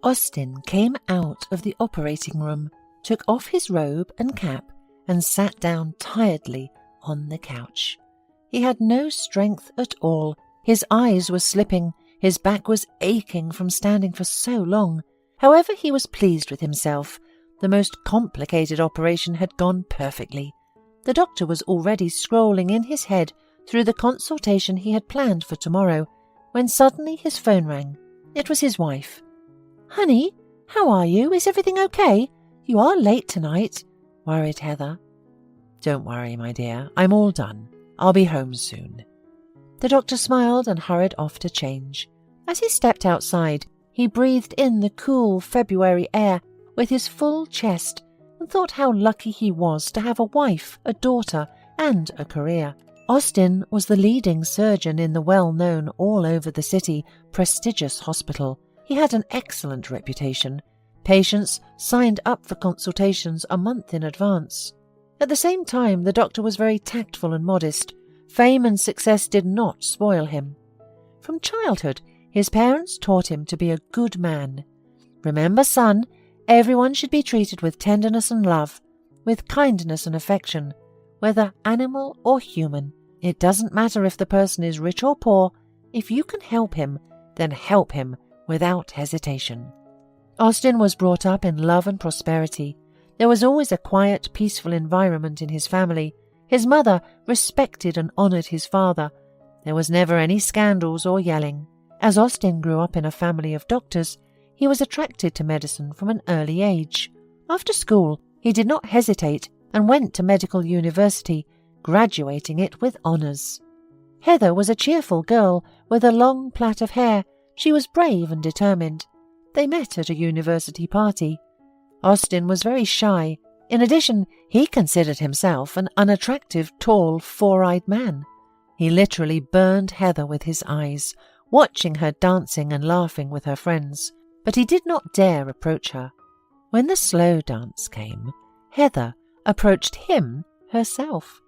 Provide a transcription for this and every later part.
Austin came out of the operating room, took off his robe and cap, and sat down tiredly on the couch. He had no strength at all. His eyes were slipping. His back was aching from standing for so long. However, he was pleased with himself. The most complicated operation had gone perfectly. The doctor was already scrolling in his head through the consultation he had planned for tomorrow, when suddenly his phone rang. It was his wife. "Honey, how are you? Is everything okay? You are late tonight," worried Heather. "Don't worry, my dear. I'm all done. I'll be home soon." The doctor smiled and hurried off to change. As he stepped outside, he breathed in the cool February air with his full chest and thought how lucky he was to have a wife, a daughter, and a career. Austin was the leading surgeon in the well-known all over the city, prestigious hospital. He had an excellent reputation. Patients signed up for consultations a month in advance. At the same time, the doctor was very tactful and modest. Fame and success did not spoil him. From childhood, his parents taught him to be a good man. "Remember, son, everyone should be treated with tenderness and love, with kindness and affection, whether animal or human. It doesn't matter if the person is rich or poor. If you can help him, then help him without hesitation." Austin was brought up in love and prosperity. There was always a quiet, peaceful environment in his family. His mother respected and honoured his father. There was never any scandals or yelling. As Austin grew up in a family of doctors, he was attracted to medicine from an early age. After school, he did not hesitate and went to medical university, graduating it with honours. Heather was a cheerful girl with a long plait of hair. She was brave and determined. They met at a university party. Austin was very shy. In addition, he considered himself an unattractive, tall, four-eyed man. He literally burned Heather with his eyes, watching her dancing and laughing with her friends, but he did not dare approach her. When the slow dance came, Heather approached him herself.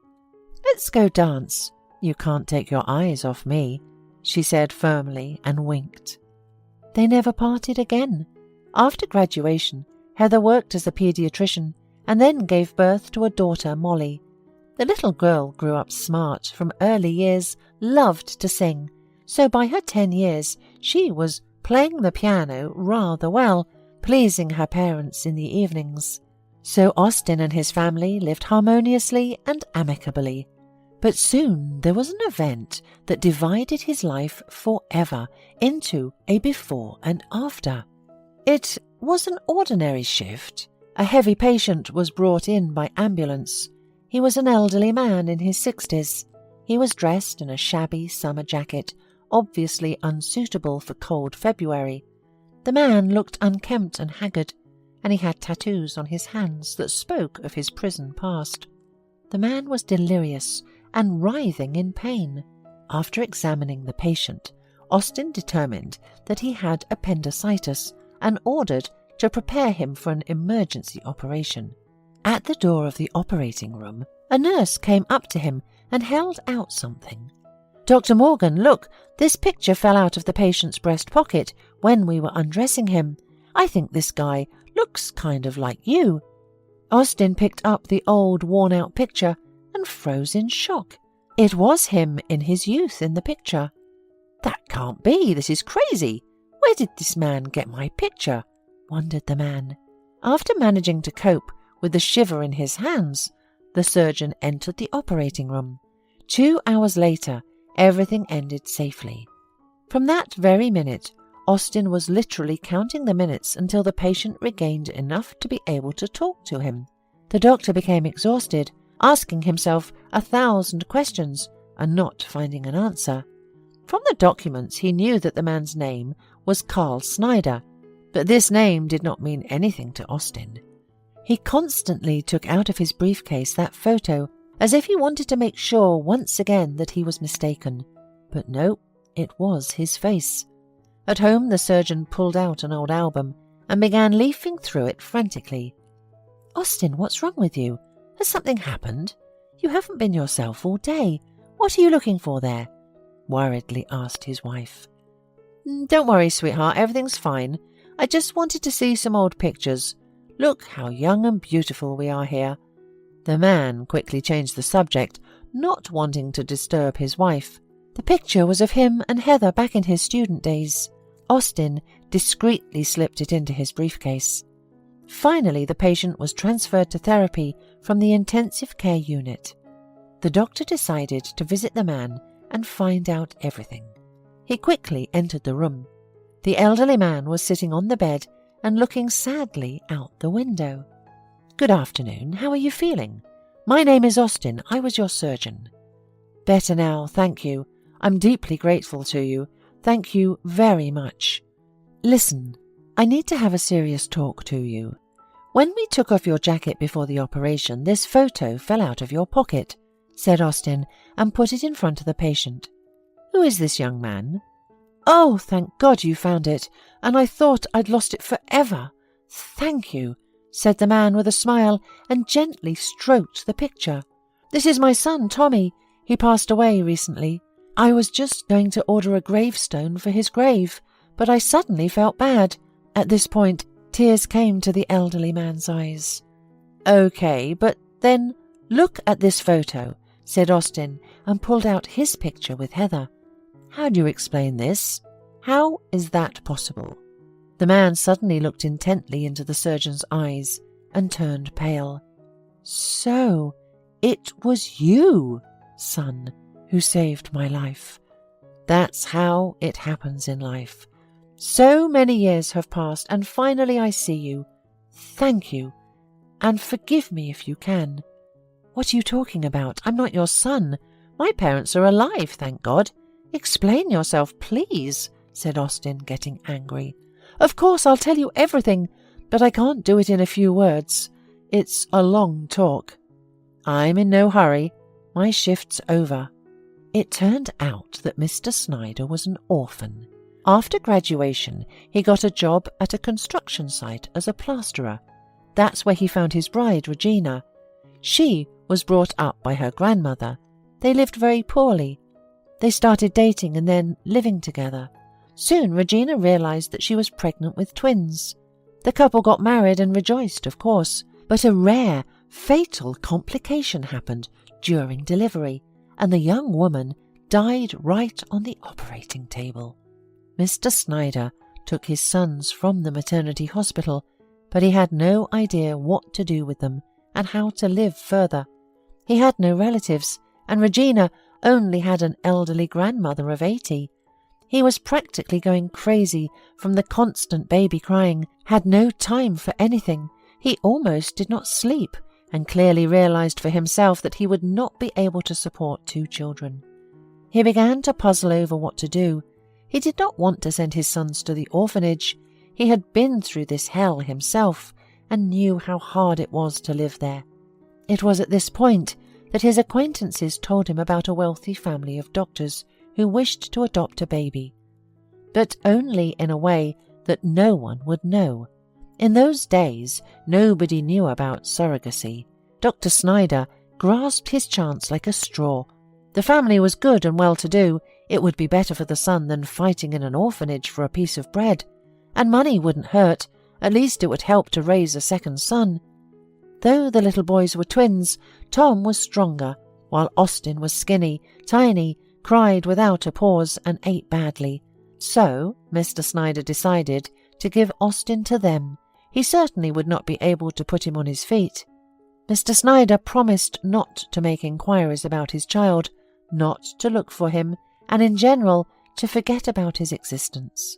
"Let's go dance. You can't take your eyes off me," she said firmly and winked. They never parted again. After graduation, Heather worked as a paediatrician and then gave birth to a daughter, Molly. The little girl grew up smart. From early years, loved to sing. So by her 10 years, she was playing the piano rather well, pleasing her parents in the evenings. So Austin and his family lived harmoniously and amicably. But soon there was an event that divided his life forever into a before and after. It was an ordinary shift. A heavy patient was brought in by ambulance. He was an elderly man in his 60s. He was dressed in a shabby summer jacket, obviously unsuitable for cold February. The man looked unkempt and haggard, and he had tattoos on his hands that spoke of his prison past. The man was delirious and writhing in pain. After examining the patient, Austin determined that he had appendicitis and ordered to prepare him for an emergency operation. At the door of the operating room, a nurse came up to him and held out something. "Dr. Morgan, look, this picture fell out of the patient's breast pocket when we were undressing him. I think this guy looks kind of like you." Austin picked up the old, worn-out picture and froze in shock. It was him in his youth in the picture. "That can't be. This is crazy. Where did this man get my picture?" wondered the man. After managing to cope with the shiver in his hands, the surgeon entered the operating room. 2 hours later, everything ended safely. From that very minute, Austin was literally counting the minutes until the patient regained enough to be able to talk to him. The doctor became exhausted, asking himself 1,000 questions and not finding an answer. From the documents, he knew that the man's name was Carl Snyder, but this name did not mean anything to Austin. He constantly took out of his briefcase that photo as if he wanted to make sure once again that he was mistaken. But no, it was his face. At home, the surgeon pulled out an old album and began leafing through it frantically. "Austin, what's wrong with you? Has something happened? You haven't been yourself all day. What are you looking for there?" worriedly asked his wife. "Don't worry, sweetheart, everything's fine. I just wanted to see some old pictures. Look how young and beautiful we are here." The man quickly changed the subject, not wanting to disturb his wife. The picture was of him and Heather back in his student days. Austin discreetly slipped it into his briefcase. Finally, the patient was transferred to therapy from the intensive care unit. The doctor decided to visit the man and find out everything. He quickly entered the room. The elderly man was sitting on the bed and looking sadly out the window. "Good afternoon. How are you feeling? My name is Austin. I was your surgeon." "Better now, thank you. I'm deeply grateful to you. Thank you very much. Listen, I need to have a serious talk to you. When we took off your jacket before the operation, this photo fell out of your pocket," said Austin, and put it in front of the patient. "Who is this young man?" "Oh, thank God you found it, and I thought I'd lost it forever. Thank you," said the man with a smile and gently stroked the picture. "This is my son, Tommy. He passed away recently. I was just going to order a gravestone for his grave, but I suddenly felt bad." At this point, tears came to the elderly man's eyes. "Okay, but then look at this photo," said Austin, and pulled out his picture with Heather. "How do you explain this? How is that possible?" The man suddenly looked intently into the surgeon's eyes and turned pale. "So, it was you, son, who saved my life. That's how it happens in life. So many years have passed, and finally I see you. Thank you, and forgive me if you can." "What are you talking about? I'm not your son. My parents are alive, thank God. Explain yourself, please," said Austin, getting angry. "Of course, I'll tell you everything, but I can't do it in a few words. It's a long talk." "I'm in no hurry. My shift's over." It turned out that Mr. Snyder was an orphan. After graduation, he got a job at a construction site as a plasterer. That's where he found his bride, Regina. She was brought up by her grandmother. They lived very poorly. They started dating and then living together. Soon Regina realized that she was pregnant with twins. The couple got married and rejoiced, of course, but a rare, fatal complication happened during delivery, and the young woman died right on the operating table. Mr. Snyder took his sons from the maternity hospital, but he had no idea what to do with them and how to live further. He had no relatives, and Regina only had an elderly grandmother of 80. He was practically going crazy from the constant baby crying, had no time for anything. He almost did not sleep, and clearly realized for himself that he would not be able to support 2 children. He began to puzzle over what to do. He did not want to send his sons to the orphanage. He had been through this hell himself and knew how hard it was to live there. It was at this point that his acquaintances told him about a wealthy family of doctors who wished to adopt a baby, but only in a way that no one would know. In those days, nobody knew about surrogacy. Dr. Snyder grasped his chance like a straw. The family was good and well-to-do. It would be better for the son than fighting in an orphanage for a piece of bread. And money wouldn't hurt. At least it would help to raise a second son. Though the little boys were twins, Tom was stronger, while Austin was skinny, tiny, cried without a pause, and ate badly. So Mr. Snyder decided to give Austin to them. He certainly would not be able to put him on his feet. Mr. Snyder promised not to make inquiries about his child, not to look for him, and in general to forget about his existence.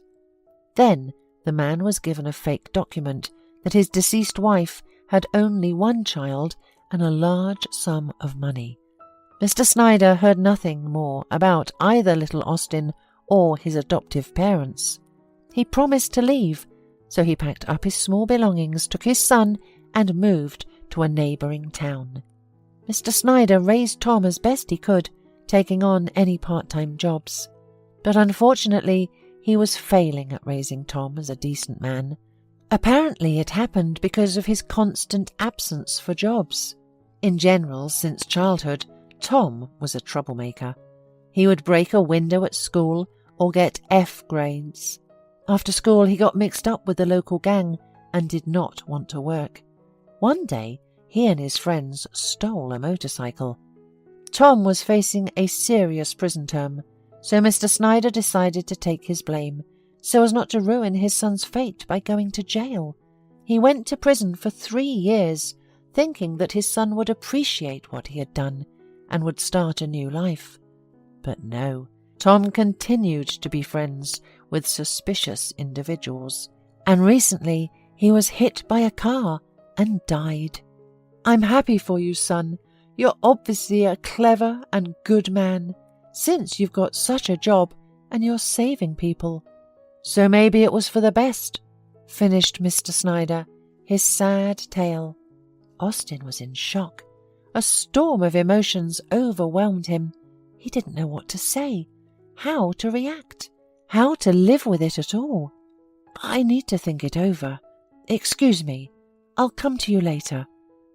Then the man was given a fake document that his deceased wife had only 1 child and a large sum of money. Mr. Snyder heard nothing more about either little Austin or his adoptive parents. He promised to leave, so he packed up his small belongings, took his son, and moved to a neighbouring town. Mr. Snyder raised Tom as best he could, taking on any part-time jobs. But unfortunately, he was failing at raising Tom as a decent man. Apparently it happened because of his constant absence for jobs. In general, since childhood, Tom was a troublemaker. He would break a window at school or get F grades. After school, he got mixed up with the local gang and did not want to work. One day, he and his friends stole a motorcycle. Tom was facing a serious prison term, so Mr. Snyder decided to take his blame, so as not to ruin his son's fate by going to jail. He went to prison for 3 years, thinking that his son would appreciate what he had done and would start a new life. But no, Tom continued to be friends with suspicious individuals, and recently he was hit by a car and died. I'm happy for you, son. You're obviously a clever and good man, since you've got such a job and you're saving people. So maybe it was for the best, finished Mr. Snyder, his sad tale. Austin was in shock. A storm of emotions overwhelmed him. He didn't know what to say, how to react, how to live with it at all. I need to think it over. Excuse me, I'll come to you later,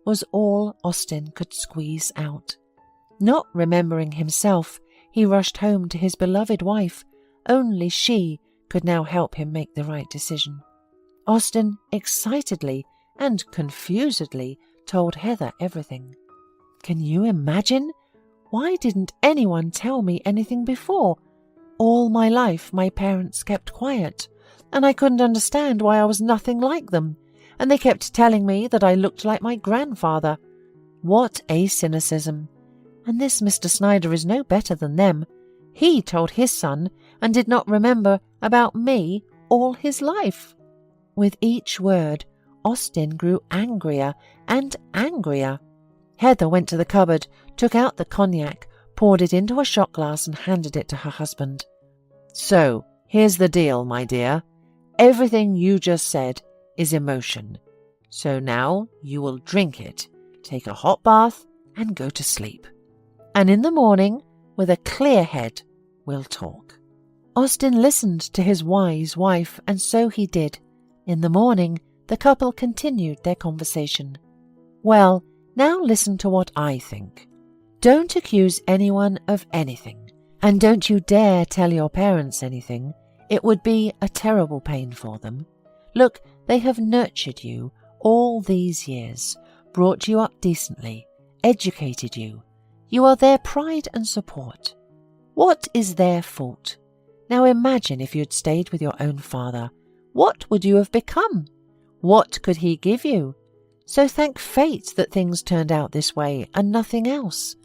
was all Austin could squeeze out. Not remembering himself, he rushed home to his beloved wife. Only she could now help him make the right decision. Austin excitedly and confusedly told Heather everything. Can you imagine? Why didn't anyone tell me anything before? All my life my parents kept quiet, and I couldn't understand why I was nothing like them, and they kept telling me that I looked like my grandfather. What a cynicism! And this Mr. Snyder is no better than them. He told his son and did not remember about me all his life. With each word, Austin grew angrier and angrier. Heather went to the cupboard, took out the cognac, poured it into a shot glass and handed it to her husband. So, here's the deal, my dear. Everything you just said is emotion. So now you will drink it, take a hot bath and go to sleep. And in the morning, with a clear head, we'll talk. Austin listened to his wise wife, and so he did. In the morning, the couple continued their conversation. Well, now listen to what I think. Don't accuse anyone of anything, and don't you dare tell your parents anything. It would be a terrible pain for them. Look, they have nurtured you all these years, brought you up decently, educated you. You are their pride and support. What is their fault? Now imagine if you'd stayed with your own father. What would you have become? What could he give you? So thank fate that things turned out this way and nothing else.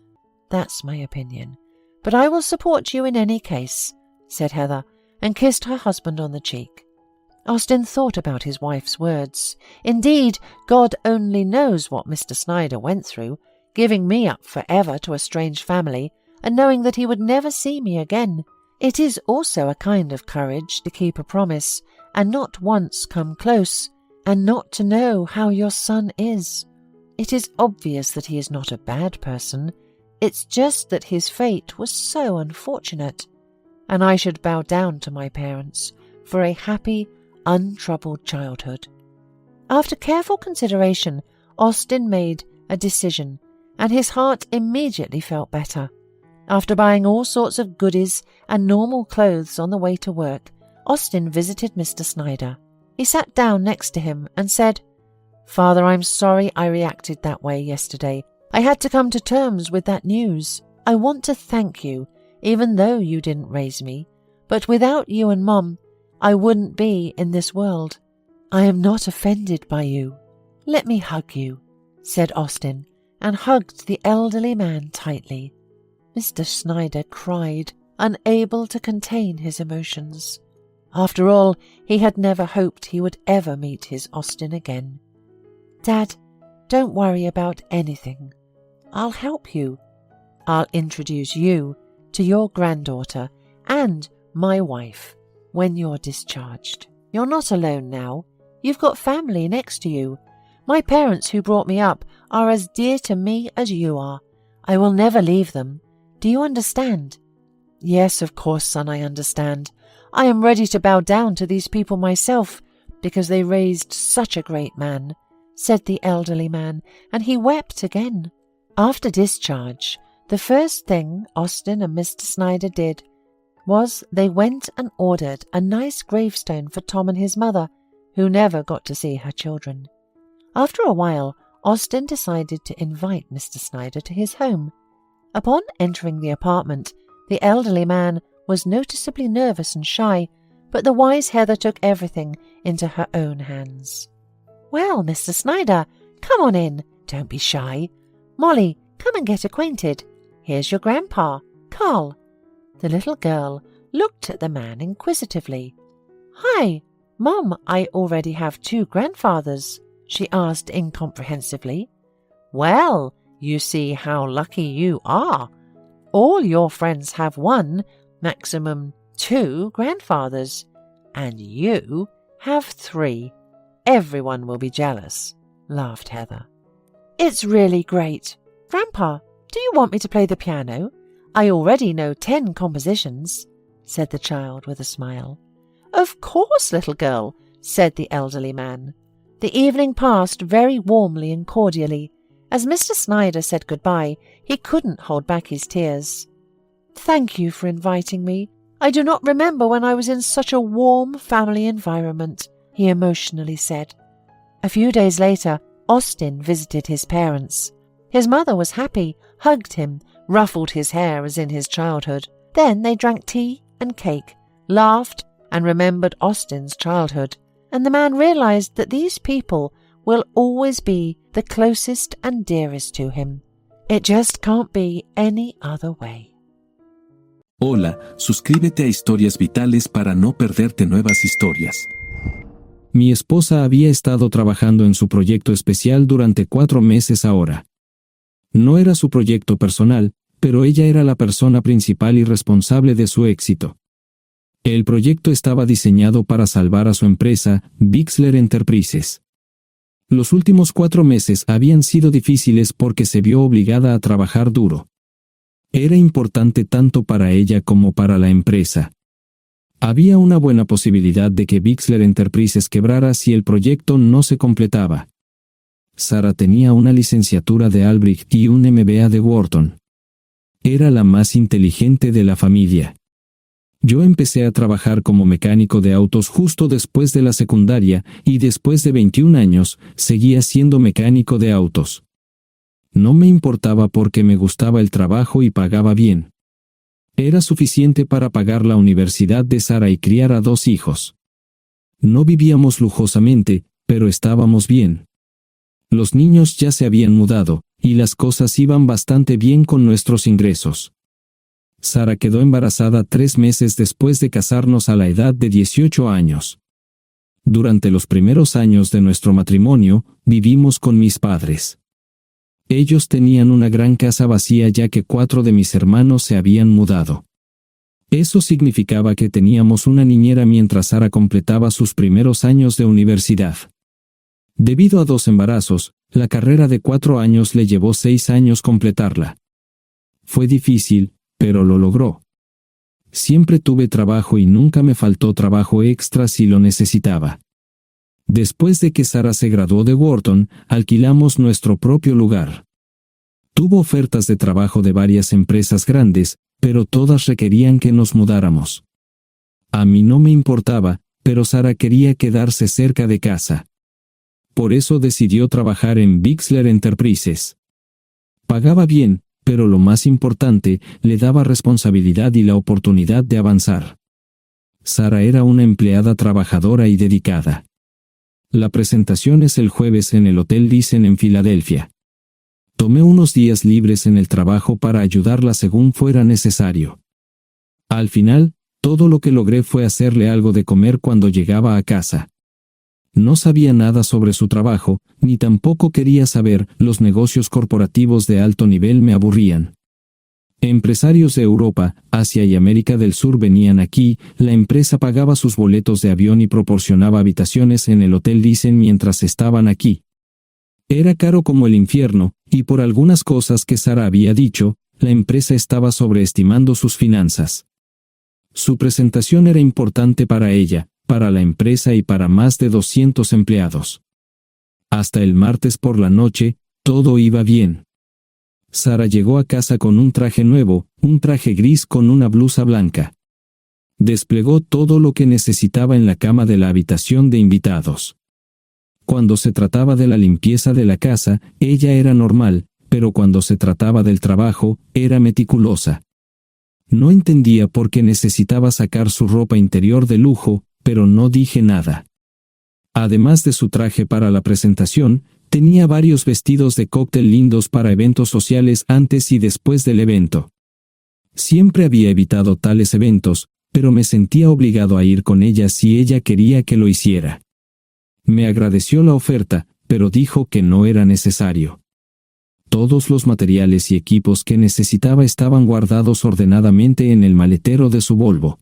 That's my opinion. But I will support you in any case, said Heather, and kissed her husband on the cheek. Austin thought about his wife's words. Indeed, God only knows what Mr. Snyder went through, giving me up forever to a strange family and knowing that he would never see me again. It is also a kind of courage to keep a promise and not once come close, and not to know how your son is. It is obvious that he is not a bad person. It's just that his fate was so unfortunate, and I should bow down to my parents for a happy, untroubled childhood. After careful consideration, Austin made a decision, and his heart immediately felt better. After buying all sorts of goodies and normal clothes on the way to work, Austin visited Mr. Snyder. He sat down next to him and said, "Father, I'm sorry I reacted that way yesterday. I had to come to terms with that news. I want to thank you, even though you didn't raise me. But without you and Mum, I wouldn't be in this world. I am not offended by you. Let me hug you," said Austin, and hugged the elderly man tightly. Mr. Snyder cried, unable to contain his emotions. After all, he had never hoped he would ever meet his Austin again. "Dad, don't worry about anything. I'll help you. I'll introduce you to your granddaughter and my wife when you're discharged. You're not alone now. You've got family next to you. My parents who brought me up are as dear to me as you are. I will never leave them. Do you understand?" "Yes, of course, son, I understand. I am ready to bow down to these people myself, because they raised such a great man," said the elderly man, and he wept again. After discharge, the first thing Austin and Mr. Snyder did was they went and ordered a nice gravestone for Tom and his mother, who never got to see her children. After a while, Austin decided to invite Mr. Snyder to his home. Upon entering the apartment, the elderly man was noticeably nervous and shy, but the wise Heather took everything into her own hands. "Well, Mr. Snyder, come on in. Don't be shy. Molly, come and get acquainted. Here's your grandpa, Carl." The little girl looked at the man inquisitively. "Hi, Mom, I already have 2 grandfathers," she asked incomprehensively. "Well, you see how lucky you are. All your friends have 1, maximum 2 grandfathers, and you have 3. Everyone will be jealous," laughed Heather. "It's really great. Grandpa, do you want me to play the piano? I already know 10 compositions," said the child with a smile. "Of course, little girl," said the elderly man. The evening passed very warmly and cordially. As Mr. Snyder said goodbye, he couldn't hold back his tears. "Thank you for inviting me. I do not remember when I was in such a warm family environment," he emotionally said. A few days later, Austin visited his parents. His mother was happy, hugged him, ruffled his hair as in his childhood. Then they drank tea and cake, laughed, and remembered Austin's childhood. And the man realized that these people will always be the closest and dearest to him. It just can't be any other way. Hola, suscríbete a Historias Vitales para no perderte nuevas historias. Mi esposa había estado trabajando en su proyecto especial durante 4 meses ahora. No era su proyecto personal, pero ella era la persona principal y responsable de su éxito. El proyecto estaba diseñado para salvar a su empresa, Bixler Enterprises. Los últimos 4 meses habían sido difíciles porque se vio obligada a trabajar duro. Era importante tanto para ella como para la empresa. Había una buena posibilidad de que Bixler Enterprises quebrara si el proyecto no se completaba. Sarah tenía una licenciatura de Albrecht y un MBA de Wharton. Era la más inteligente de la familia. Yo empecé a trabajar como mecánico de autos justo después de la secundaria y después de 21 años seguía siendo mecánico de autos. No me importaba porque me gustaba el trabajo y pagaba bien. Era suficiente para pagar la universidad de Sarah y criar a 2 hijos. No vivíamos lujosamente, pero estábamos bien. Los niños ya se habían mudado, y las cosas iban bastante bien con nuestros ingresos. Sarah quedó embarazada 3 meses después de casarnos a la edad de 18 años. Durante los primeros años de nuestro matrimonio, vivimos con mis padres. Ellos tenían una gran casa vacía ya que 4 de mis hermanos se habían mudado. Eso significaba que teníamos una niñera mientras Sarah completaba sus primeros años de universidad. Debido a 2 embarazos, la carrera de 4 años le llevó 6 años completarla. Fue difícil, pero lo logró. Siempre tuve trabajo y nunca me faltó trabajo extra si lo necesitaba. Después de que Sarah se graduó de Wharton, alquilamos nuestro propio lugar. Tuvo ofertas de trabajo de varias empresas grandes, pero todas requerían que nos mudáramos. A mí no me importaba, pero Sarah quería quedarse cerca de casa. Por eso decidió trabajar en Bixler Enterprises. Pagaba bien, pero lo más importante, le daba responsabilidad y la oportunidad de avanzar. Sarah era una empleada trabajadora y dedicada. La presentación es el jueves en el Hotel Thyssen en Filadelfia. Tomé unos días libres en el trabajo para ayudarla según fuera necesario. Al final, todo lo que logré fue hacerle algo de comer cuando llegaba a casa. No sabía nada sobre su trabajo, ni tampoco quería saber, los negocios corporativos de alto nivel me aburrían. Empresarios de Europa, Asia y América del Sur venían aquí, la empresa pagaba sus boletos de avión y proporcionaba habitaciones en el Hotel Thyssen mientras estaban aquí. Era caro como el infierno, y por algunas cosas que Sarah había dicho, la empresa estaba sobreestimando sus finanzas. Su presentación era importante para ella, para la empresa y para más de 200 empleados. Hasta el martes por la noche, todo iba bien. Sarah llegó a casa con un traje nuevo, un traje gris con una blusa blanca. Desplegó todo lo que necesitaba en la cama de la habitación de invitados. Cuando se trataba de la limpieza de la casa, ella era normal, pero cuando se trataba del trabajo, era meticulosa. No entendía por qué necesitaba sacar su ropa interior de lujo, pero no dije nada. Además de su traje para la presentación, tenía varios vestidos de cóctel lindos para eventos sociales antes y después del evento. Siempre había evitado tales eventos, pero me sentía obligado a ir con ella si ella quería que lo hiciera. Me agradeció la oferta, pero dijo que no era necesario. Todos los materiales y equipos que necesitaba estaban guardados ordenadamente en el maletero de su Volvo.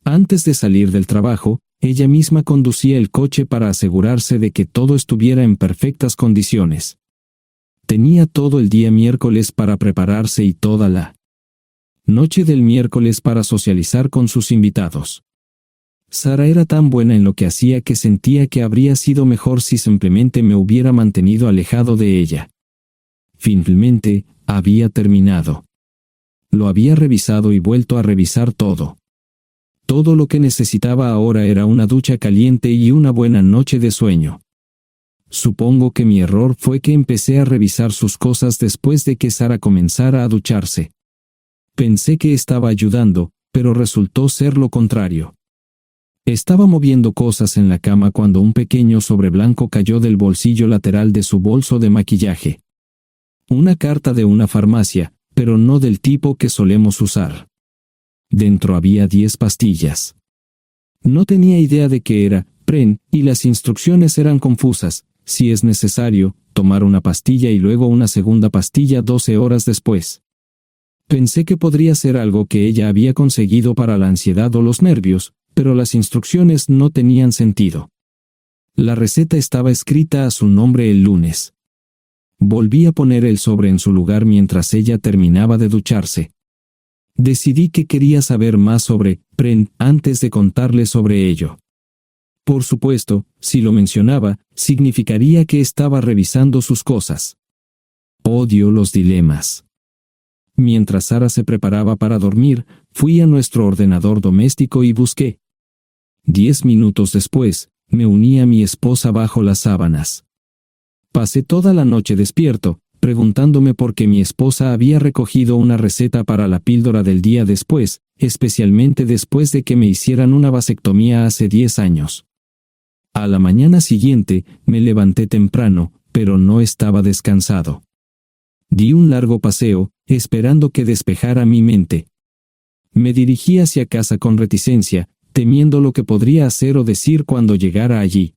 Antes de salir del trabajo, ella misma conducía el coche para asegurarse de que todo estuviera en perfectas condiciones. Tenía todo el día miércoles para prepararse y toda la noche del miércoles para socializar con sus invitados. Sara era tan buena en lo que hacía que sentía que habría sido mejor si simplemente me hubiera mantenido alejado de ella. Finalmente, había terminado. Lo había revisado y vuelto a revisar todo. Todo lo que necesitaba ahora era una ducha caliente y una buena noche de sueño. Supongo que mi error fue que empecé a revisar sus cosas después de que Sara comenzara a ducharse. Pensé que estaba ayudando, pero resultó ser lo contrario. Estaba moviendo cosas en la cama cuando un pequeño sobre blanco cayó del bolsillo lateral de su bolso de maquillaje. Una carta de una farmacia, pero no del tipo que solemos usar. Dentro había 10 pastillas. No tenía idea de qué era, Pren, y las instrucciones eran confusas. Si es necesario, tomar una pastilla y luego una segunda pastilla 12 horas después. Pensé que podría ser algo que ella había conseguido para la ansiedad o los nervios, pero las instrucciones no tenían sentido. La receta estaba escrita a su nombre el lunes. Volví a poner el sobre en su lugar mientras ella terminaba de ducharse. Decidí que quería saber más sobre Pren antes de contarle sobre ello. Por supuesto, si lo mencionaba, significaría que estaba revisando sus cosas. Odio los dilemas. Mientras Sara se preparaba para dormir, fui a nuestro ordenador doméstico y busqué. 10 minutos después, me uní a mi esposa bajo las sábanas. Pasé toda la noche despierto, preguntándome por qué mi esposa había recogido una receta para la píldora del día después, especialmente después de que me hicieran una vasectomía hace 10 años. A la mañana siguiente, me levanté temprano, pero no estaba descansado. Di un largo paseo, esperando que despejara mi mente. Me dirigí hacia casa con reticencia, temiendo lo que podría hacer o decir cuando llegara allí.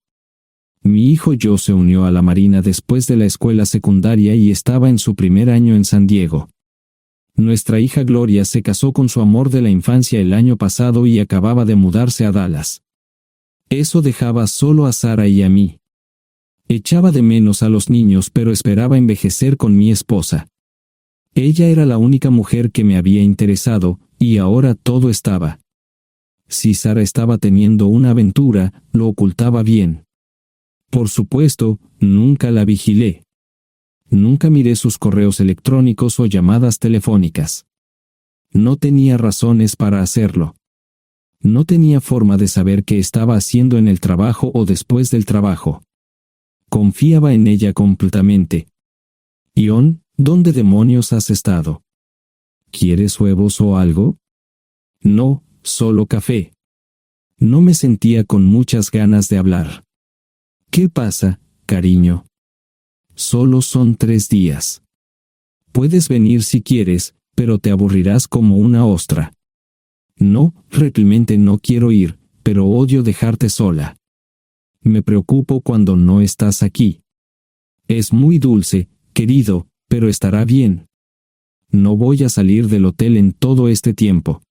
Mi hijo Joe se unió a la Marina después de la escuela secundaria y estaba en su primer año en San Diego. Nuestra hija Gloria se casó con su amor de la infancia el año pasado y acababa de mudarse a Dallas. Eso dejaba solo a Sara y a mí. Echaba de menos a los niños, pero esperaba envejecer con mi esposa. Ella era la única mujer que me había interesado, y ahora todo estaba. Si Sara estaba teniendo una aventura, lo ocultaba bien. Por supuesto, nunca la vigilé. Nunca miré sus correos electrónicos o llamadas telefónicas. No tenía razones para hacerlo. No tenía forma de saber qué estaba haciendo en el trabajo o después del trabajo. Confiaba en ella completamente. Ion, ¿dónde demonios has estado? ¿Quieres huevos o algo? No, solo café. No me sentía con muchas ganas de hablar. ¿Qué pasa, cariño? Solo son 3 días. Puedes venir si quieres, pero te aburrirás como una ostra. No, realmente no quiero ir, pero odio dejarte sola. Me preocupo cuando no estás aquí. Es muy dulce, querido, pero estará bien. No voy a salir del hotel en todo este tiempo.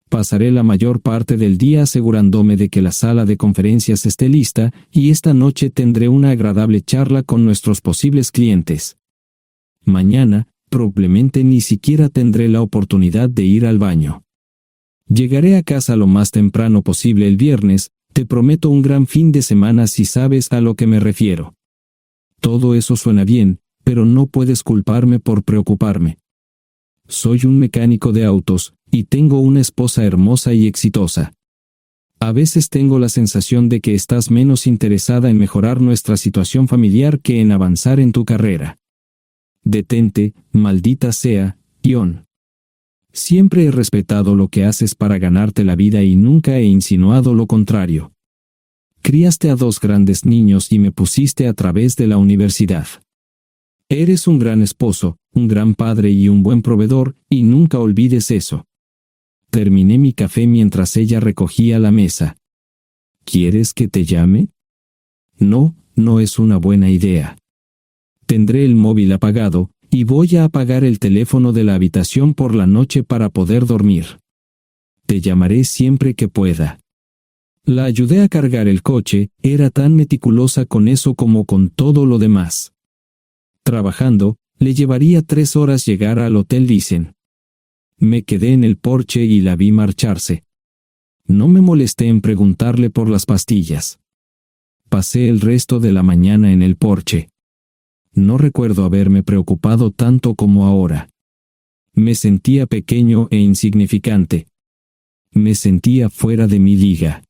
Pasaré la mayor parte del día asegurándome de que la sala de conferencias esté lista, y esta noche tendré una agradable charla con nuestros posibles clientes. Mañana, probablemente ni siquiera tendré la oportunidad de ir al baño. Llegaré a casa lo más temprano posible el viernes, te prometo un gran fin de semana si sabes a lo que me refiero. Todo eso suena bien, pero no puedes culparme por preocuparme. Soy un mecánico de autos, y tengo una esposa hermosa y exitosa. A veces tengo la sensación de que estás menos interesada en mejorar nuestra situación familiar que en avanzar en tu carrera. Detente, maldita sea, Ion. Siempre he respetado lo que haces para ganarte la vida y nunca he insinuado lo contrario. Criaste a 2 grandes niños y me pusiste a través de la universidad. Eres un gran esposo, un gran padre y un buen proveedor, y nunca olvides eso. Terminé mi café mientras ella recogía la mesa. ¿Quieres que te llame? No, no es una buena idea. Tendré el móvil apagado, y voy a apagar el teléfono de la habitación por la noche para poder dormir. Te llamaré siempre que pueda. La ayudé a cargar el coche, era tan meticulosa con eso como con todo lo demás. Trabajando, le llevaría 3 horas llegar al Hotel Lysen. Me quedé en el porche y la vi marcharse. No me molesté en preguntarle por las pastillas. Pasé el resto de la mañana en el porche. No recuerdo haberme preocupado tanto como ahora. Me sentía pequeño e insignificante. Me sentía fuera de mi liga.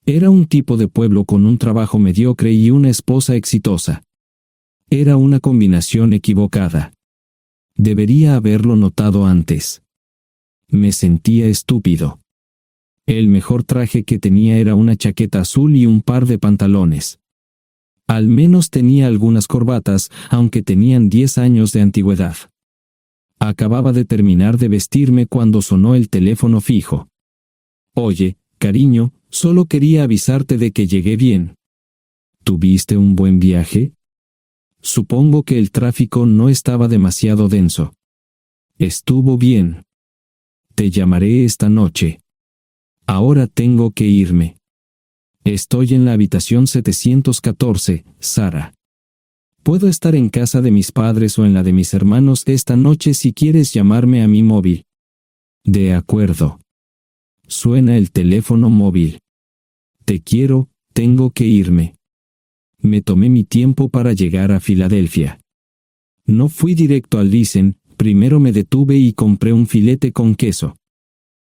Era un tipo de pueblo con un trabajo mediocre y una esposa exitosa. Era una combinación equivocada. Debería haberlo notado antes. Me sentía estúpido. El mejor traje que tenía era una chaqueta azul y un par de pantalones. Al menos tenía algunas corbatas, aunque tenían 10 años de antigüedad. Acababa de terminar de vestirme cuando sonó el teléfono fijo. Oye, cariño, solo quería avisarte de que llegué bien. ¿Tuviste un buen viaje? Supongo que el tráfico no estaba demasiado denso. Estuvo bien. Te llamaré esta noche. Ahora tengo que irme. Estoy en la habitación 714, Sara. Puedo estar en casa de mis padres o en la de mis hermanos esta noche si quieres llamarme a mi móvil. De acuerdo. Suena el teléfono móvil. Te quiero, tengo que irme. Me tomé mi tiempo para llegar a Filadelfia. No fui directo al Lysen, primero me detuve y compré un filete con queso.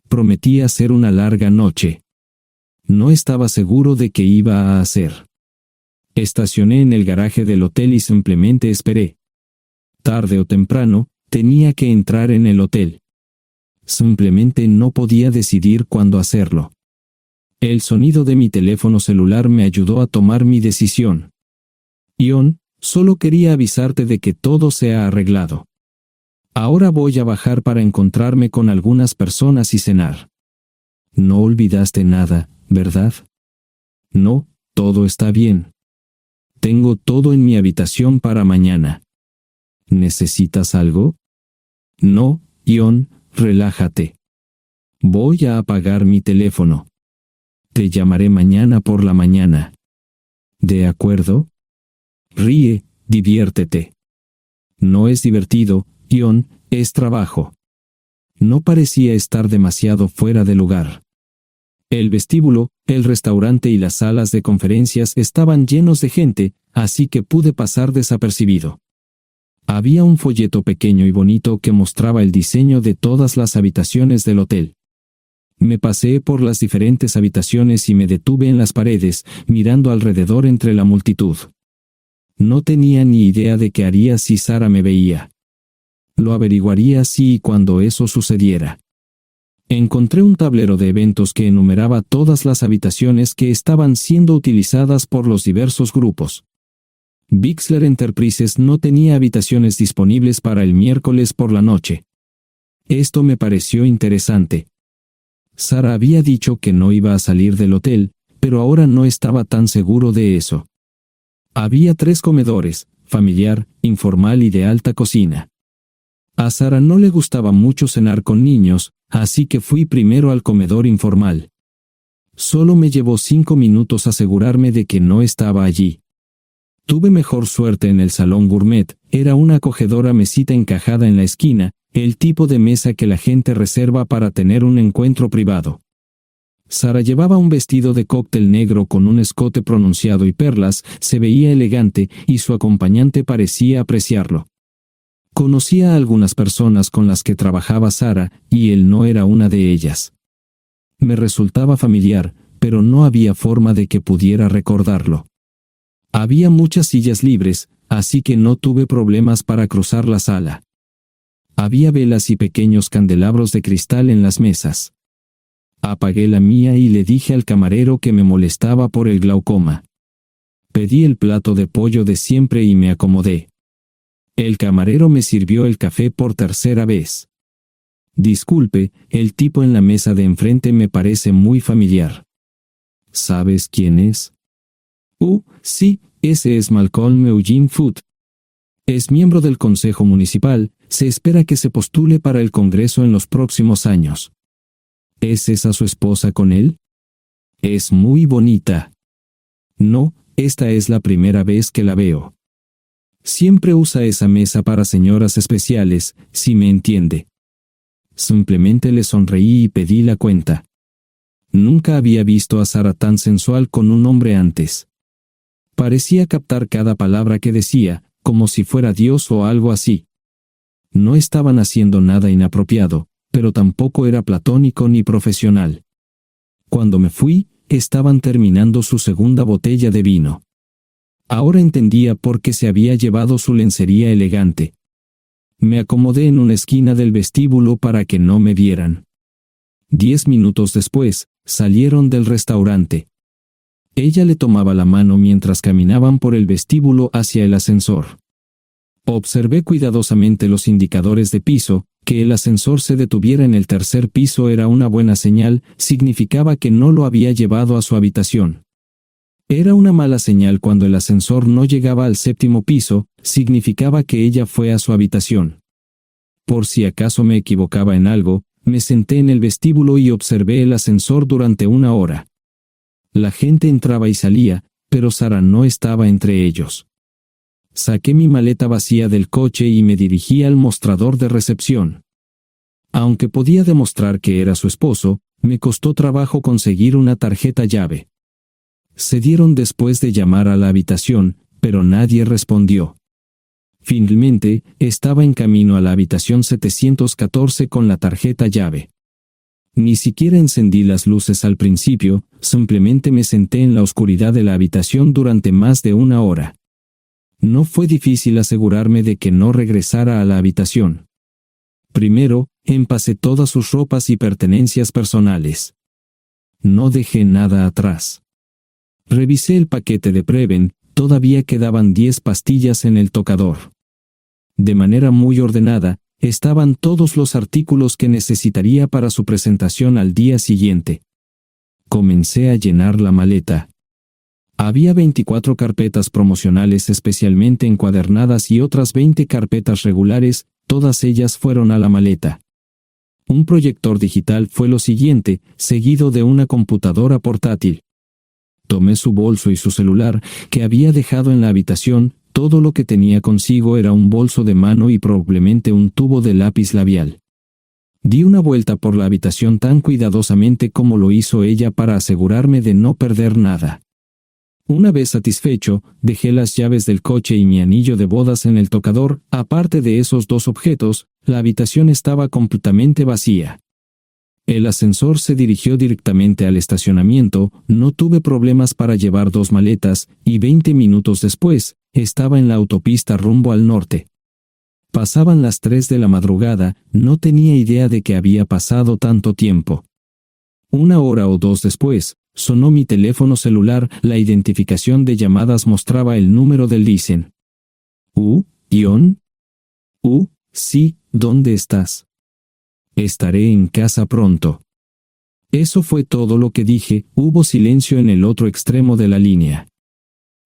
Prometí hacer una larga noche. No estaba seguro de qué iba a hacer. Estacioné en el garaje del hotel y simplemente esperé. Tarde o temprano, tenía que entrar en el hotel. Simplemente no podía decidir cuándo hacerlo. El sonido de mi teléfono celular me ayudó a tomar mi decisión. Ion, solo quería avisarte de que todo se ha arreglado. Ahora voy a bajar para encontrarme con algunas personas y cenar. No olvidaste nada, ¿verdad? No, todo está bien. Tengo todo en mi habitación para mañana. ¿Necesitas algo? No, Ion, relájate. Voy a apagar mi teléfono. Te llamaré mañana por la mañana. ¿De acuerdo? Ríe, diviértete. No es divertido, Ion, es trabajo. No parecía estar demasiado fuera de lugar. El vestíbulo, el restaurante y las salas de conferencias estaban llenos de gente, así que pude pasar desapercibido. Había un folleto pequeño y bonito que mostraba el diseño de todas las habitaciones del hotel. Me paseé por las diferentes habitaciones y me detuve en las paredes, mirando alrededor entre la multitud. No tenía ni idea de qué haría si Sara me veía. Lo averiguaría si y cuando eso sucediera. Encontré un tablero de eventos que enumeraba todas las habitaciones que estaban siendo utilizadas por los diversos grupos. Bixler Enterprises no tenía habitaciones disponibles para el miércoles por la noche. Esto me pareció interesante. Sara había dicho que no iba a salir del hotel, pero ahora no estaba tan seguro de eso. Había 3 comedores, familiar, informal y de alta cocina. A Sara no le gustaba mucho cenar con niños, así que fui primero al comedor informal. Solo me llevó 5 minutos asegurarme de que no estaba allí. Tuve mejor suerte en el salón gourmet, era una acogedora mesita encajada en la esquina, el tipo de mesa que la gente reserva para tener un encuentro privado. Sara llevaba un vestido de cóctel negro con un escote pronunciado y perlas, se veía elegante y su acompañante parecía apreciarlo. Conocía a algunas personas con las que trabajaba Sara, y él no era una de ellas. Me resultaba familiar, pero no había forma de que pudiera recordarlo. Había muchas sillas libres, así que no tuve problemas para cruzar la sala. Había velas y pequeños candelabros de cristal en las mesas. Apagué la mía y le dije al camarero que me molestaba por el glaucoma. Pedí el plato de pollo de siempre y me acomodé. El camarero me sirvió el café por tercera vez. Disculpe, el tipo en la mesa de enfrente me parece muy familiar. ¿Sabes quién es? Sí, ese es Malcolm Eugene Foote. Es miembro del Consejo Municipal, se espera que se postule para el Congreso en los próximos años. ¿Es esa su esposa con él? Es muy bonita. No, esta es la primera vez que la veo. Siempre usa esa mesa para señoras especiales, si me entiende. Simplemente le sonreí y pedí la cuenta. Nunca había visto a Sara tan sensual con un hombre antes. Parecía captar cada palabra que decía, como si fuera Dios o algo así. No estaban haciendo nada inapropiado, pero tampoco era platónico ni profesional. Cuando me fui, estaban terminando su segunda botella de vino. Ahora entendía por qué se había llevado su lencería elegante. Me acomodé en una esquina del vestíbulo para que no me vieran. 10 minutos después, salieron del restaurante. Ella le tomaba la mano mientras caminaban por el vestíbulo hacia el ascensor. Observé cuidadosamente los indicadores de piso. Que el ascensor se detuviera en el tercer piso era una buena señal, significaba que no lo había llevado a su habitación. Era una mala señal cuando el ascensor no llegaba al séptimo piso, significaba que ella fue a su habitación. Por si acaso me equivocaba en algo, me senté en el vestíbulo y observé el ascensor durante 1 hora. La gente entraba y salía, pero Sara no estaba entre ellos. Saqué mi maleta vacía del coche y me dirigí al mostrador de recepción. Aunque podía demostrar que era su esposo, me costó trabajo conseguir una tarjeta llave. Se dieron después de llamar a la habitación, pero nadie respondió. Finalmente, estaba en camino a la habitación 714 con la tarjeta llave. Ni siquiera encendí las luces al principio, simplemente me senté en la oscuridad de la habitación durante más de 1 hora. No fue difícil asegurarme de que no regresara a la habitación. Primero, empacé todas sus ropas y pertenencias personales. No dejé nada atrás. Revisé el paquete de Preven, todavía quedaban 10 pastillas en el tocador. De manera muy ordenada, estaban todos los artículos que necesitaría para su presentación al día siguiente. Comencé a llenar la maleta. Había 24 carpetas promocionales especialmente encuadernadas y otras 20 carpetas regulares, todas ellas fueron a la maleta. Un proyector digital fue lo siguiente, seguido de una computadora portátil. Tomé su bolso y su celular, que había dejado en la habitación. Todo lo que tenía consigo era un bolso de mano y probablemente un tubo de lápiz labial. Di una vuelta por la habitación tan cuidadosamente como lo hizo ella para asegurarme de no perder nada. Una vez satisfecho, dejé las llaves del coche y mi anillo de bodas en el tocador. Aparte de esos 2 objetos, la habitación estaba completamente vacía. El ascensor se dirigió directamente al estacionamiento, no tuve problemas para llevar 2 maletas, y 20 minutos después, estaba en la autopista rumbo al norte. Pasaban las 3 de la madrugada, no tenía idea de que había pasado tanto tiempo. 1 hora o 2 después, sonó mi teléfono celular, la identificación de llamadas mostraba el número del Listen. ¿Ion? Sí, ¿dónde estás? Estaré en casa pronto. Eso fue todo lo que dije. Hubo silencio en el otro extremo de la línea.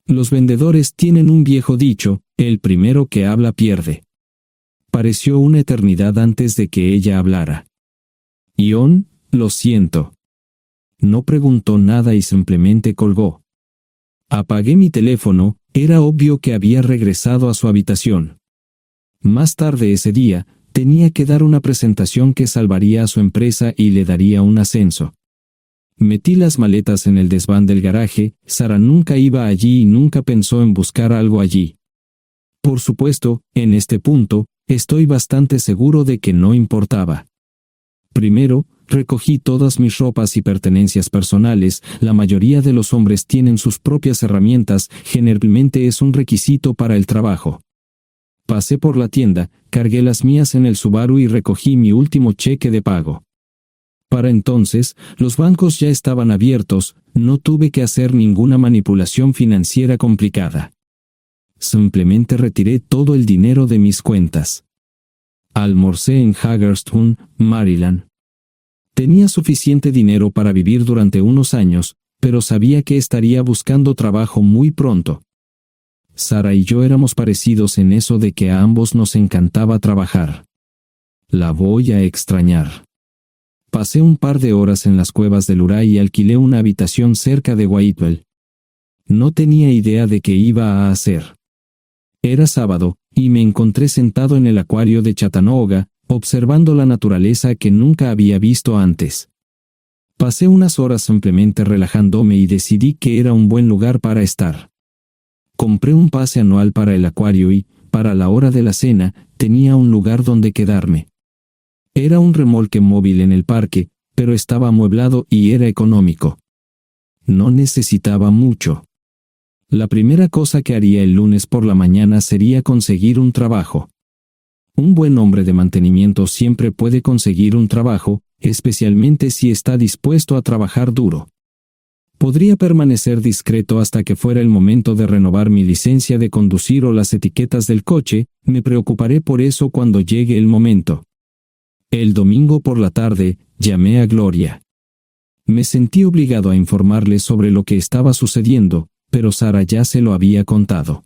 Los vendedores tienen un viejo dicho, el primero que habla pierde. Pareció una eternidad antes de que ella hablara. Ion, lo siento. No preguntó nada y simplemente colgó. Apagué mi teléfono, era obvio que había regresado a su habitación. Más tarde ese día, tenía que dar una presentación que salvaría a su empresa y le daría un ascenso. Metí las maletas en el desván del garaje. Sara nunca iba allí y nunca pensó en buscar algo allí. Por supuesto, en este punto, estoy bastante seguro de que no importaba. Primero, recogí todas mis ropas y pertenencias personales. La mayoría de los hombres tienen sus propias herramientas, generalmente es un requisito para el trabajo. Pasé por la tienda, cargué las mías en el Subaru y recogí mi último cheque de pago. Para entonces, los bancos ya estaban abiertos, no tuve que hacer ninguna manipulación financiera complicada. Simplemente retiré todo el dinero de mis cuentas. Almorcé en Hagerstown, Maryland. Tenía suficiente dinero para vivir durante unos años, pero sabía que estaría buscando trabajo muy pronto. Sara y yo éramos parecidos en eso de que a ambos nos encantaba trabajar. La voy a extrañar. Pasé un par de horas en las cuevas del Uray y alquilé una habitación cerca de Whitewell. No tenía idea de qué iba a hacer. Era sábado, y me encontré sentado en el acuario de Chattanooga, observando la naturaleza que nunca había visto antes. Pasé unas horas simplemente relajándome y decidí que era un buen lugar para estar. Compré un pase anual para el acuario y, para la hora de la cena, tenía un lugar donde quedarme. Era un remolque móvil en el parque, pero estaba amueblado y era económico. No necesitaba mucho. La primera cosa que haría el lunes por la mañana sería conseguir un trabajo. Un buen hombre de mantenimiento siempre puede conseguir un trabajo, especialmente si está dispuesto a trabajar duro. Podría permanecer discreto hasta que fuera el momento de renovar mi licencia de conducir o las etiquetas del coche, me preocuparé por eso cuando llegue el momento. El domingo por la tarde, llamé a Gloria. Me sentí obligado a informarle sobre lo que estaba sucediendo, pero Sara ya se lo había contado.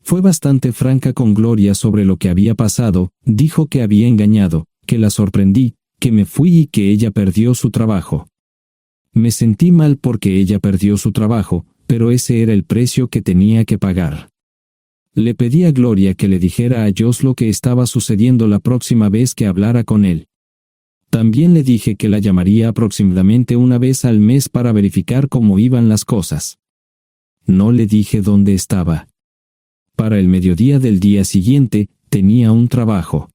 Fue bastante franca con Gloria sobre lo que había pasado, dijo que había engañado, que la sorprendí, que me fui y que ella perdió su trabajo. Me sentí mal porque ella perdió su trabajo, pero ese era el precio que tenía que pagar. Le pedí a Gloria que le dijera a Josh lo que estaba sucediendo la próxima vez que hablara con él. También le dije que la llamaría aproximadamente una vez al mes para verificar cómo iban las cosas. No le dije dónde estaba. Para el mediodía del día siguiente, tenía un trabajo.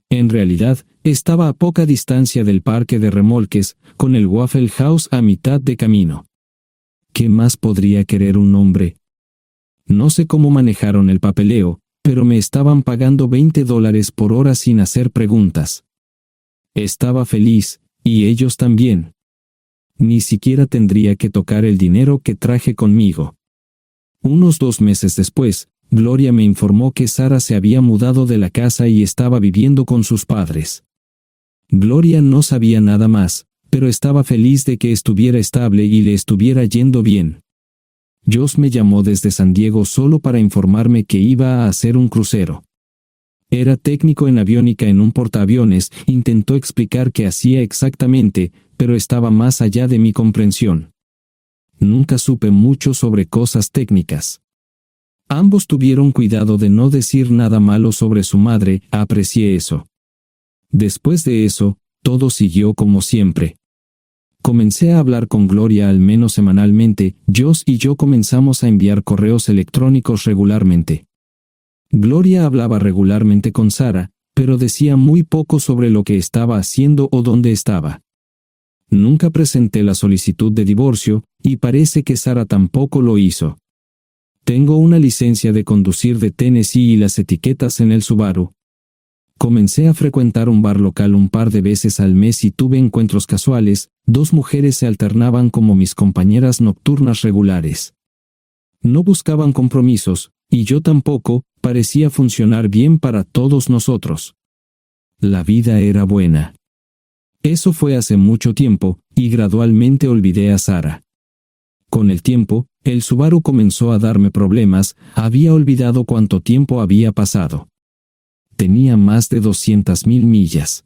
En realidad, estaba a poca distancia del parque de remolques, con el Waffle House a mitad de camino. ¿Qué más podría querer un hombre? No sé cómo manejaron el papeleo, pero me estaban pagando $20 por hora sin hacer preguntas. Estaba feliz, y ellos también. Ni siquiera tendría que tocar el dinero que traje conmigo. Unos 2 meses después, Gloria me informó que Sara se había mudado de la casa y estaba viviendo con sus padres. Gloria no sabía nada más, pero estaba feliz de que estuviera estable y le estuviera yendo bien. Josh me llamó desde San Diego solo para informarme que iba a hacer un crucero. Era técnico en aviónica en un portaaviones, intentó explicar qué hacía exactamente, pero estaba más allá de mi comprensión. Nunca supe mucho sobre cosas técnicas. Ambos tuvieron cuidado de no decir nada malo sobre su madre, aprecié eso. Después de eso, todo siguió como siempre. Comencé a hablar con Gloria al menos semanalmente, Josh y yo comenzamos a enviar correos electrónicos regularmente. Gloria hablaba regularmente con Sara, pero decía muy poco sobre lo que estaba haciendo o dónde estaba. Nunca presenté la solicitud de divorcio, y parece que Sara tampoco lo hizo. Tengo una licencia de conducir de Tennessee y las etiquetas en el Subaru. Comencé a frecuentar un bar local un par de veces al mes y tuve encuentros casuales, 2 mujeres se alternaban como mis compañeras nocturnas regulares. No buscaban compromisos, y yo tampoco, parecía funcionar bien para todos nosotros. La vida era buena. Eso fue hace mucho tiempo, y gradualmente olvidé a Sara. Con el tiempo, el Subaru comenzó a darme problemas, había olvidado cuánto tiempo había pasado. Tenía más de 200,000 millas.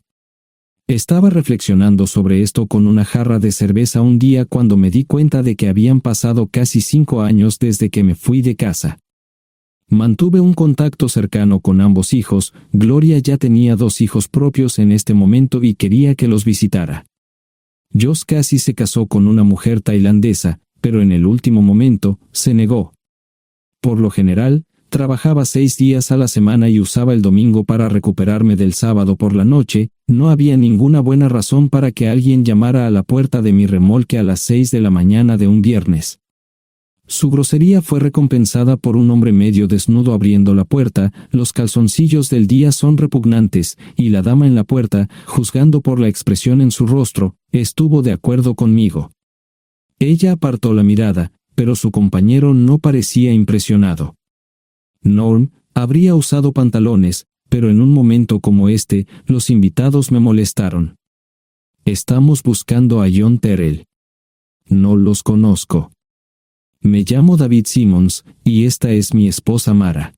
Estaba reflexionando sobre esto con una jarra de cerveza un día cuando me di cuenta de que habían pasado casi 5 años desde que me fui de casa. Mantuve un contacto cercano con ambos hijos, Gloria ya tenía 2 hijos propios en este momento y quería que los visitara. Josh casi se casó con una mujer tailandesa, pero en el último momento, se negó. Por lo general, trabajaba 6 días a la semana y usaba el domingo para recuperarme del sábado por la noche. No había ninguna buena razón para que alguien llamara a la puerta de mi remolque a las 6 de la mañana de un viernes. Su grosería fue recompensada por un hombre medio desnudo abriendo la puerta. Los calzoncillos del día son repugnantes, y la dama en la puerta, juzgando por la expresión en su rostro, estuvo de acuerdo conmigo. Ella apartó la mirada, pero su compañero no parecía impresionado. Norm habría usado pantalones, pero en un momento como este, los invitados me molestaron. Estamos buscando a John Terrell. No los conozco. Me llamo David Simmons, y esta es mi esposa Mara.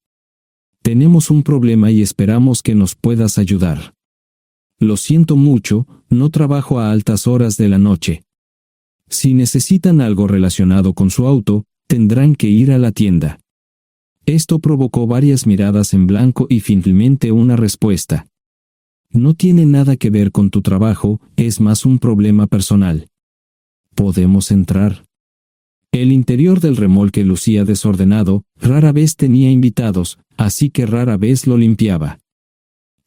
Tenemos un problema y esperamos que nos puedas ayudar. Lo siento mucho, no trabajo a altas horas de la noche. Si necesitan algo relacionado con su auto, tendrán que ir a la tienda. Esto provocó varias miradas en blanco y finalmente una respuesta. No tiene nada que ver con tu trabajo, es más un problema personal. ¿Podemos entrar? El interior del remolque lucía desordenado, rara vez tenía invitados, así que rara vez lo limpiaba.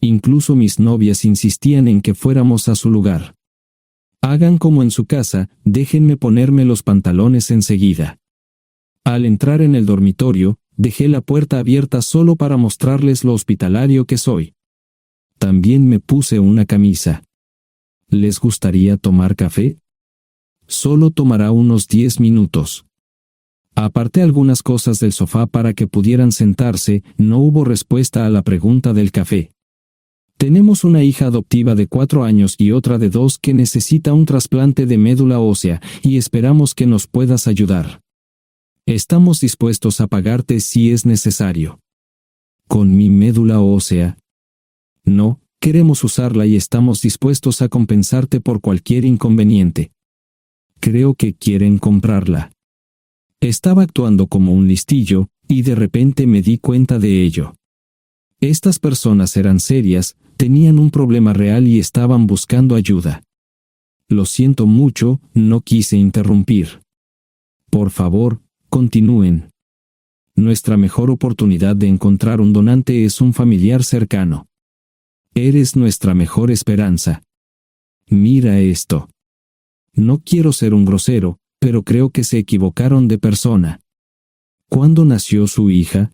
Incluso mis novias insistían en que fuéramos a su lugar. Hagan como en su casa, déjenme ponerme los pantalones enseguida. Al entrar en el dormitorio, dejé la puerta abierta solo para mostrarles lo hospitalario que soy. También me puse una camisa. ¿Les gustaría tomar café? Solo tomará unos 10 minutos. Aparté algunas cosas del sofá para que pudieran sentarse. No hubo respuesta a la pregunta del café. Tenemos una hija adoptiva de 4 años y otra de 2 que necesita un trasplante de médula ósea, y esperamos que nos puedas ayudar. Estamos dispuestos a pagarte si es necesario. ¿Con mi médula ósea? No, queremos usarla y estamos dispuestos a compensarte por cualquier inconveniente. Creo que quieren comprarla. Estaba actuando como un listillo, y de repente me di cuenta de ello. Estas personas eran serias, tenían un problema real y estaban buscando ayuda. Lo siento mucho, no quise interrumpir. Por favor, continúen. Nuestra mejor oportunidad de encontrar un donante es un familiar cercano. Eres nuestra mejor esperanza. Mira esto. No quiero ser un grosero, pero creo que se equivocaron de persona. ¿Cuándo nació su hija?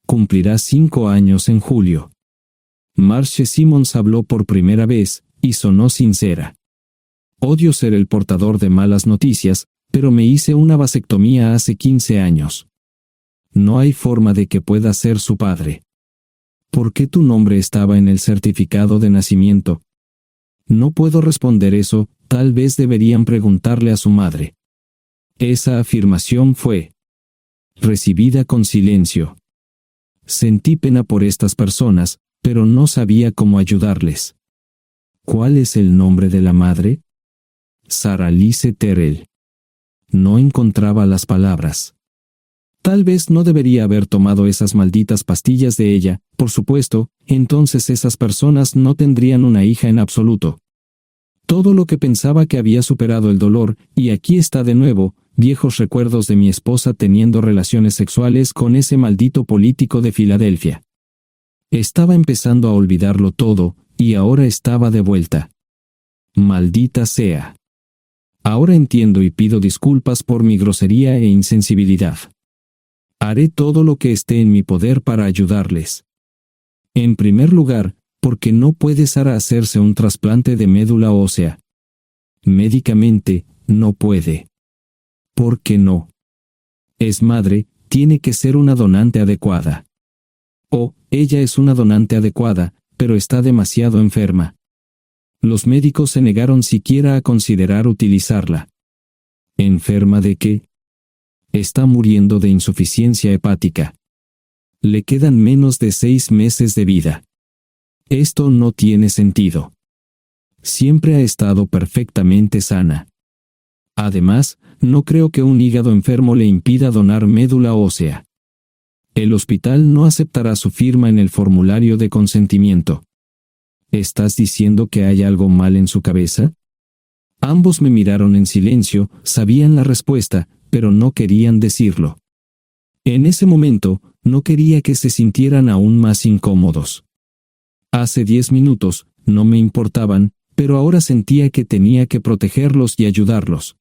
Cumplirá 5 años en julio. Marcia Simmons habló por primera vez, y sonó sincera. Odio ser el portador de malas noticias, pero me hice una vasectomía hace 15 años. No hay forma de que pueda ser su padre. ¿Por qué tu nombre estaba en el certificado de nacimiento? No puedo responder eso, tal vez deberían preguntarle a su madre. Esa afirmación fue recibida con silencio. Sentí pena por estas personas, pero no sabía cómo ayudarles. ¿Cuál es el nombre de la madre? Sarah Lise Terrell. No encontraba las palabras. Tal vez no debería haber tomado esas malditas pastillas de ella, por supuesto, entonces esas personas no tendrían una hija en absoluto. Todo lo que pensaba que había superado el dolor, y aquí está de nuevo, viejos recuerdos de mi esposa teniendo relaciones sexuales con ese maldito político de Filadelfia. Estaba empezando a olvidarlo todo, y ahora estaba de vuelta. Maldita sea. Ahora entiendo y pido disculpas por mi grosería e insensibilidad. Haré todo lo que esté en mi poder para ayudarles. En primer lugar, porque no puede Sara hacerse un trasplante de médula ósea. Médicamente, no puede. ¿Por qué no? Es madre, tiene que ser una donante adecuada. Oh, ella es una donante adecuada, pero está demasiado enferma. Los médicos se negaron siquiera a considerar utilizarla. ¿Enferma de qué? Está muriendo de insuficiencia hepática. Le quedan menos de 6 meses de vida. Esto no tiene sentido. Siempre ha estado perfectamente sana. Además, no creo que un hígado enfermo le impida donar médula ósea. El hospital no aceptará su firma en el formulario de consentimiento. ¿Estás diciendo que hay algo mal en su cabeza? Ambos me miraron en silencio, sabían la respuesta, pero no querían decirlo. En ese momento, no quería que se sintieran aún más incómodos. Hace 10 minutos, no me importaban, pero ahora sentía que tenía que protegerlos y ayudarlos.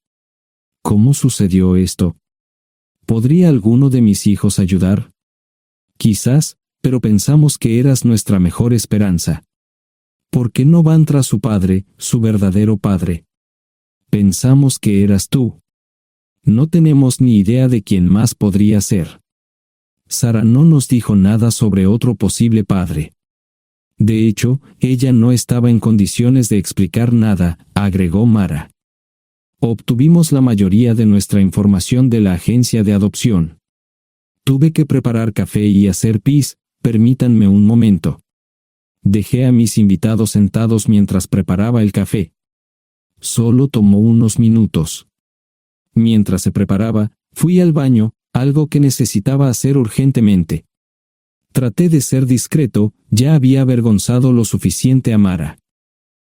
¿Cómo sucedió esto? ¿Podría alguno de mis hijos ayudar? Quizás, pero pensamos que eras nuestra mejor esperanza. ¿Por qué no van tras su padre, su verdadero padre? Pensamos que eras tú. No tenemos ni idea de quién más podría ser. Sara no nos dijo nada sobre otro posible padre. De hecho, ella no estaba en condiciones de explicar nada, agregó Mara. Obtuvimos la mayoría de nuestra información de la agencia de adopción. Tuve que preparar café y hacer pis, permítanme un momento. Dejé a mis invitados sentados mientras preparaba el café. Solo tomó unos minutos. Mientras se preparaba, fui al baño, algo que necesitaba hacer urgentemente. Traté de ser discreto, ya había avergonzado lo suficiente a Mara.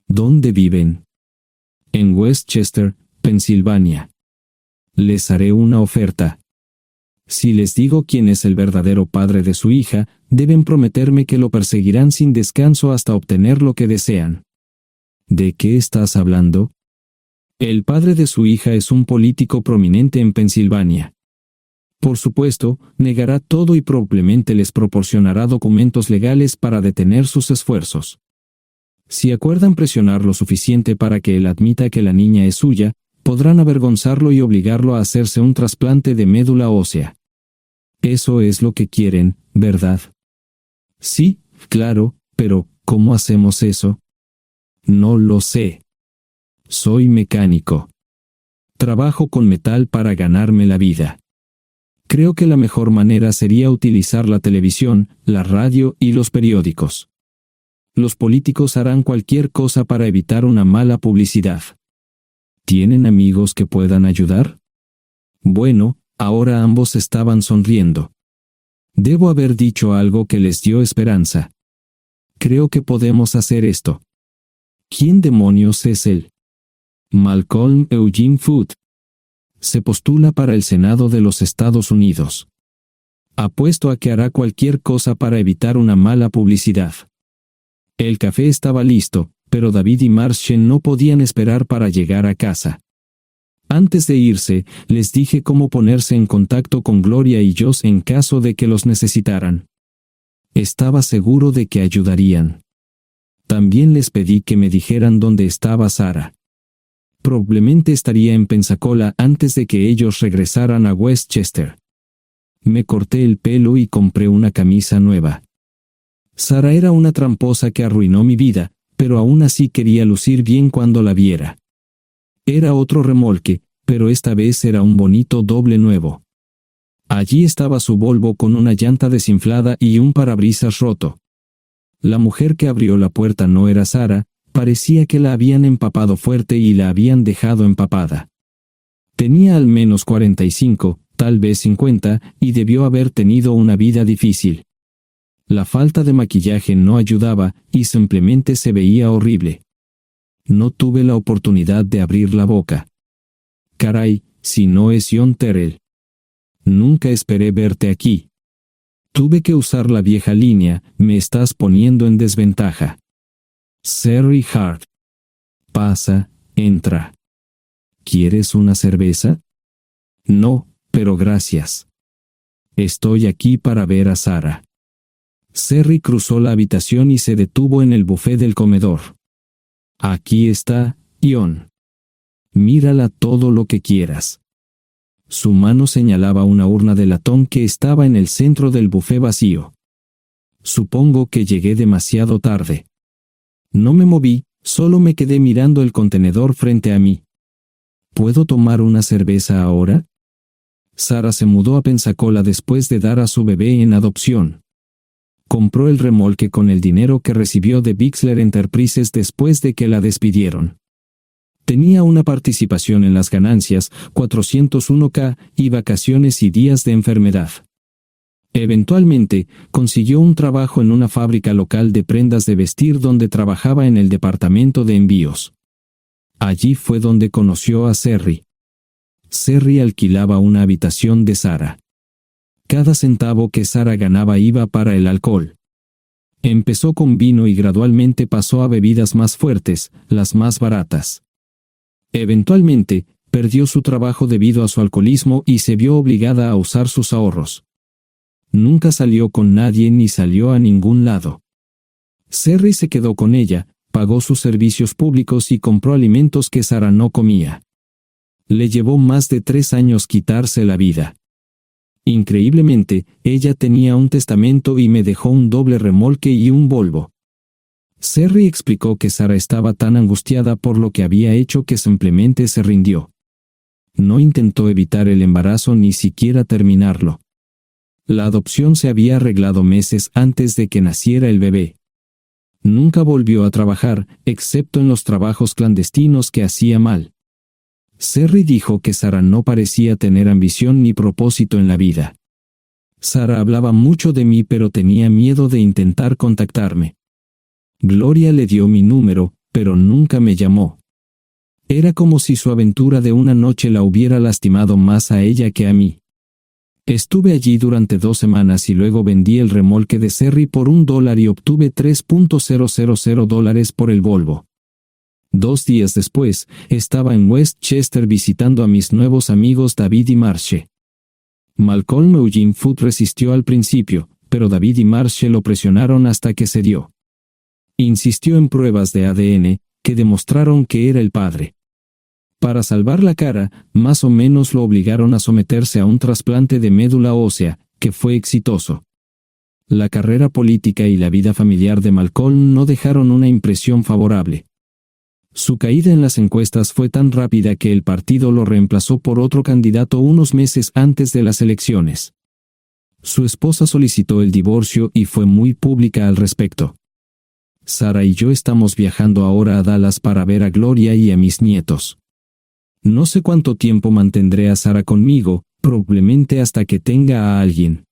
¿Dónde viven? En Westchester, Pensilvania. Les haré una oferta. Si les digo quién es el verdadero padre de su hija, deben prometerme que lo perseguirán sin descanso hasta obtener lo que desean. ¿De qué estás hablando? El padre de su hija es un político prominente en Pensilvania. Por supuesto, negará todo y probablemente les proporcionará documentos legales para detener sus esfuerzos. Si acuerdan presionar lo suficiente para que él admita que la niña es suya, podrán avergonzarlo y obligarlo a hacerse un trasplante de médula ósea. Eso es lo que quieren, ¿verdad? Sí, claro, pero ¿cómo hacemos eso? No lo sé. Soy mecánico. Trabajo con metal para ganarme la vida. Creo que la mejor manera sería utilizar la televisión, la radio y los periódicos. Los políticos harán cualquier cosa para evitar una mala publicidad. ¿Tienen amigos que puedan ayudar? Bueno, ahora ambos estaban sonriendo. Debo haber dicho algo que les dio esperanza. Creo que podemos hacer esto. ¿Quién demonios es él? Malcolm Eugene Foote. Se postula para el Senado de los Estados Unidos. Apuesto a que hará cualquier cosa para evitar una mala publicidad. El café estaba listo, pero David y Marchen no podían esperar para llegar a casa. Antes de irse, les dije cómo ponerse en contacto con Gloria y Josh en caso de que los necesitaran. Estaba seguro de que ayudarían. También les pedí que me dijeran dónde estaba Sara. Probablemente estaría en Pensacola antes de que ellos regresaran a Westchester. Me corté el pelo y compré una camisa nueva. Sara era una tramposa que arruinó mi vida, pero aún así quería lucir bien cuando la viera. Era otro remolque, pero esta vez era un bonito doble nuevo. Allí estaba su Volvo con una llanta desinflada y un parabrisas roto. La mujer que abrió la puerta no era Sara, parecía que la habían empapado fuerte y la habían dejado empapada. Tenía al menos 45, tal vez 50, y debió haber tenido una vida difícil. La falta de maquillaje no ayudaba, y simplemente se veía horrible. No tuve la oportunidad de abrir la boca. Caray, si no es John Terrell. Nunca esperé verte aquí. Tuve que usar la vieja línea, me estás poniendo en desventaja. Sherry Hart. Pasa, entra. ¿Quieres una cerveza? No, pero gracias. Estoy aquí para ver a Sara. Sherry cruzó la habitación y se detuvo en el buffet del comedor. Aquí está, John. Mírala todo lo que quieras. Su mano señalaba una urna de latón que estaba en el centro del buffet vacío. Supongo que llegué demasiado tarde. No me moví, solo me quedé mirando el contenedor frente a mí. ¿Puedo tomar una cerveza ahora? Sara se mudó a Pensacola después de dar a su bebé en adopción. Compró el remolque con el dinero que recibió de Bixler Enterprises después de que la despidieron. Tenía una participación en las ganancias, 401k, y vacaciones y días de enfermedad. Eventualmente, consiguió un trabajo en una fábrica local de prendas de vestir donde trabajaba en el departamento de envíos. Allí fue donde conoció a Sherry. Sherry alquilaba una habitación de Sara. Cada centavo que Sara ganaba iba para el alcohol. Empezó con vino y gradualmente pasó a bebidas más fuertes, las más baratas. Eventualmente, perdió su trabajo debido a su alcoholismo y se vio obligada a usar sus ahorros. Nunca salió con nadie ni salió a ningún lado. Serry se quedó con ella, pagó sus servicios públicos y compró alimentos que Sara no comía. Le llevó más de 3 años quitarse la vida. Increíblemente, ella tenía un testamento y me dejó un doble remolque y un Volvo. Serry explicó que Sara estaba tan angustiada por lo que había hecho que simplemente se rindió. No intentó evitar el embarazo ni siquiera terminarlo. La adopción se había arreglado meses antes de que naciera el bebé. Nunca volvió a trabajar, excepto en los trabajos clandestinos que hacía mal. Serry dijo que Sara no parecía tener ambición ni propósito en la vida. Sara hablaba mucho de mí pero tenía miedo de intentar contactarme. Gloria le dio mi número, pero nunca me llamó. Era como si su aventura de una noche la hubiera lastimado más a ella que a mí. Estuve allí durante 2 semanas y luego vendí el remolque de Serry por $1 y obtuve $3,000 por el Volvo. 2 días después, estaba en Westchester visitando a mis nuevos amigos David y Marche. Malcolm Eugene Foote resistió al principio, pero David y Marche lo presionaron hasta que cedió. Insistió en pruebas de ADN, que demostraron que era el padre. Para salvar la cara, más o menos lo obligaron a someterse a un trasplante de médula ósea, que fue exitoso. La carrera política y la vida familiar de Malcolm no dejaron una impresión favorable. Su caída en las encuestas fue tan rápida que el partido lo reemplazó por otro candidato unos meses antes de las elecciones. Su esposa solicitó el divorcio y fue muy pública al respecto. Sara y yo estamos viajando ahora a Dallas para ver a Gloria y a mis nietos. No sé cuánto tiempo mantendré a Sara conmigo, probablemente hasta que tenga a alguien.